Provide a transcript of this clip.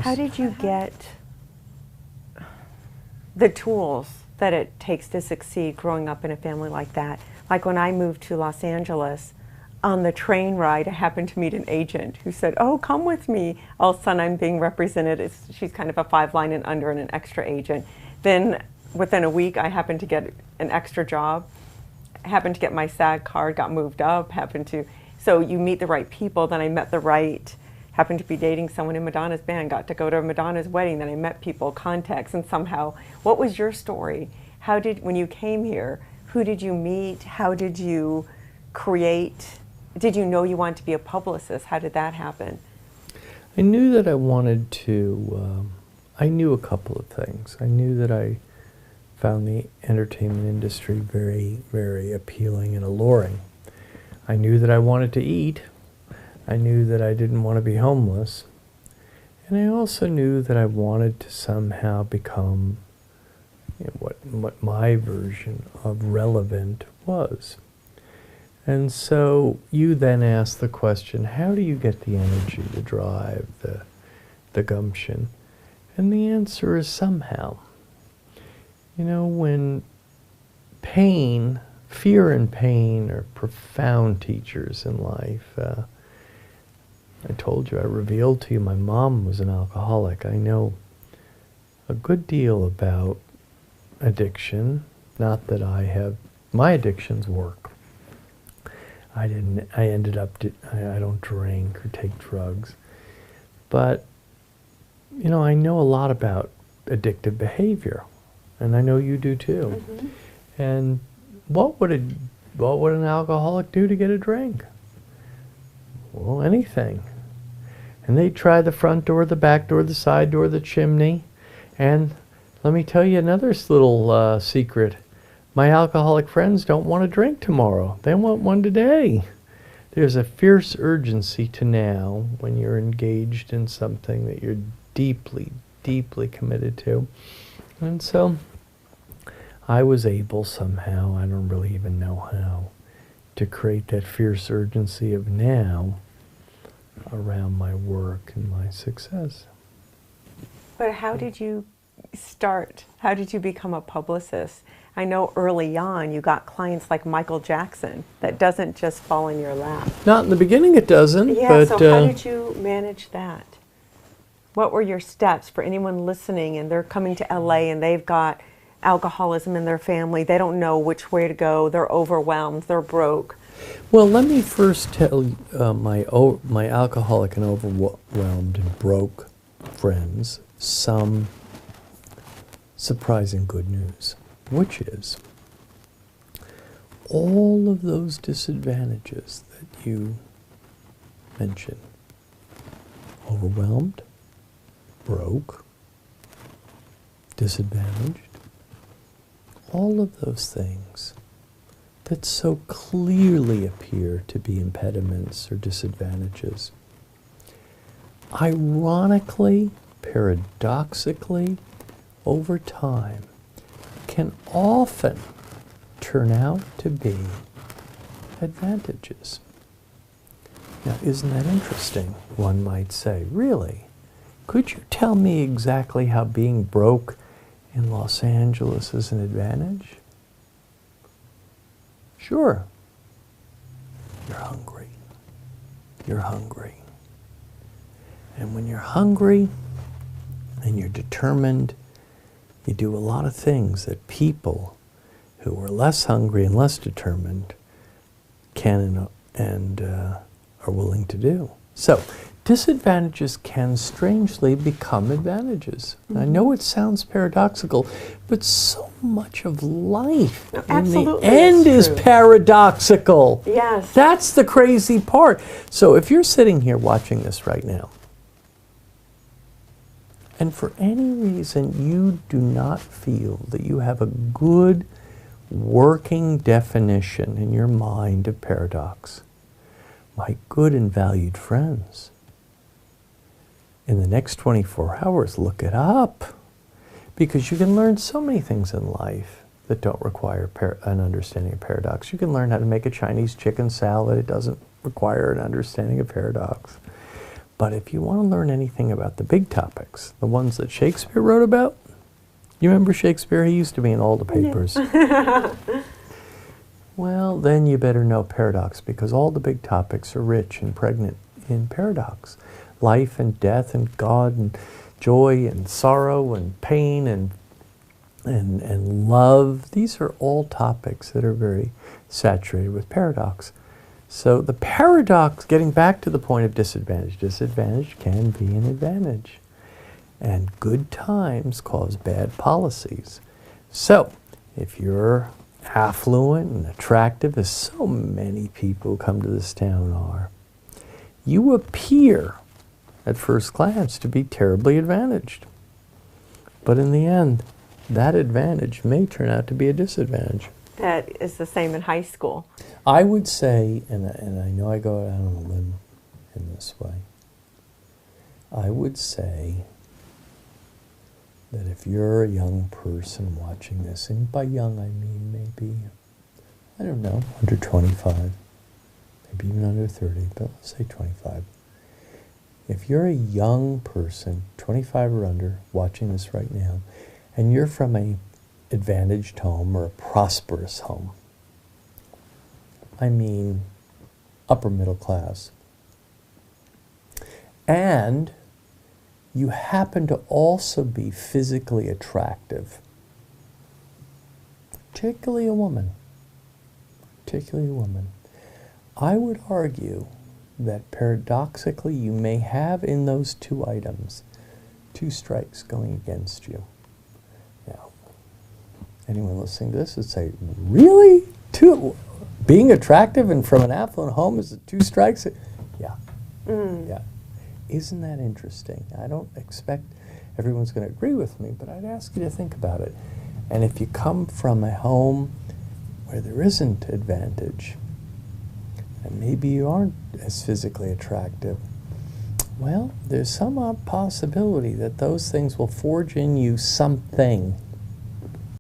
How did you get the tools that it takes to succeed growing up in a family like that? Like when I moved to Los Angeles, on the train ride, I happened to meet an agent who said, "Oh, come with me." All of a sudden, I'm being represented as, she's kind of a 5-line and under and an extra agent. Then within a week, I happened to get an extra job, happened to get my SAG card, got moved up, so you meet the right people. Then I met happened to be dating someone in Madonna's band, got to go to Madonna's wedding, then I met people, contacts, and somehow, what was your story? When you came here, who did you meet? How did you create? Did you know you wanted to be a publicist? How did that happen? I knew that I wanted to, I knew a couple of things. I knew that I found the entertainment industry very, very appealing and alluring. I knew that I wanted to eat. I knew that I didn't want to be homeless. And I also knew that I wanted to somehow become what my version of relevant was. And so you then ask the question, how do you get the energy, the drive, the gumption? And the answer is somehow. You know, when fear and pain are profound teachers in life. I told you, I revealed to you my mom was an alcoholic. I know a good deal about addiction. Not that my addictions work. I don't drink or take drugs. But, you know, I know a lot about addictive behavior. And I know you do too. Mm-hmm. And what would an alcoholic do to get a drink? Well, anything. And they try the front door, the back door, the side door, the chimney. And let me tell you another little secret. My alcoholic friends don't want a drink tomorrow. They want one today. There's a fierce urgency to now when you're engaged in something that you're deeply, deeply committed to. And so I was able somehow, I don't really even know how, to create that fierce urgency of now around my work and my success. But how did you start? How did you become a publicist? I know early on you got clients like Michael Jackson. That doesn't just fall in your lap. Not in the beginning, it doesn't. Yeah, but, so how did you manage that? What were your steps for anyone listening and they're coming to LA and they've got alcoholism in their family, they don't know which way to go, they're overwhelmed, they're broke? Well, let me first tell you, my alcoholic and overwhelmed and broke friends some surprising good news, which is all of those disadvantages that you mentioned, overwhelmed, broke, disadvantaged, all of those things that so clearly appear to be impediments or disadvantages, ironically, paradoxically, over time, can often turn out to be advantages. Now, isn't that interesting? One might say, really? Could you tell me exactly how being broke in Los Angeles is an advantage? Sure. You're hungry. You're hungry. And when you're hungry and you're determined, you do a lot of things that people who are less hungry and less determined can and are willing to do. So, disadvantages can strangely become advantages. Mm-hmm. I know it sounds paradoxical, but so much of life in the end is paradoxical. Yes. That's the crazy part. So if you're sitting here watching this right now, and for any reason you do not feel that you have a good working definition in your mind of paradox, my good and valued friends, in the next 24 hours, look it up. Because you can learn so many things in life that don't require an understanding of paradox. You can learn how to make a Chinese chicken salad. It doesn't require an understanding of paradox. But if you want to learn anything about the big topics, the ones that Shakespeare wrote about, you remember Shakespeare? He used to be in all the papers. Well, then you better know paradox, because all the big topics are rich and pregnant in paradox. Life and death and God and joy and sorrow and pain and love. These are all topics that are very saturated with paradox. So the paradox, getting back to the point of disadvantage, disadvantage can be an advantage. And good times cause bad policies. So if you're affluent and attractive, as so many people who come to this town are, you appear at first glance to be terribly advantaged. But in the end, that advantage may turn out to be a disadvantage. That is the same in high school. I would say, and I know I go out on a limb in this way, I would say that if you're a young person watching this, and by young I mean maybe, I don't know, under 25, maybe even under 30, but let's say 25. If you're a young person, 25 or under, watching this right now, and you're from a advantaged home or a prosperous home, I mean upper middle class, and you happen to also be physically attractive, particularly a woman, I would argue that paradoxically you may have in those two items two strikes going against you. Now, anyone listening to this would say, really? Being attractive and from an affluent home is two strikes? Yeah. Yeah. Isn't that interesting? I don't expect everyone's going to agree with me, but I'd ask you to think about it. And if you come from a home where there isn't advantage, and maybe you aren't as physically attractive, well, there's some possibility that those things will forge in you something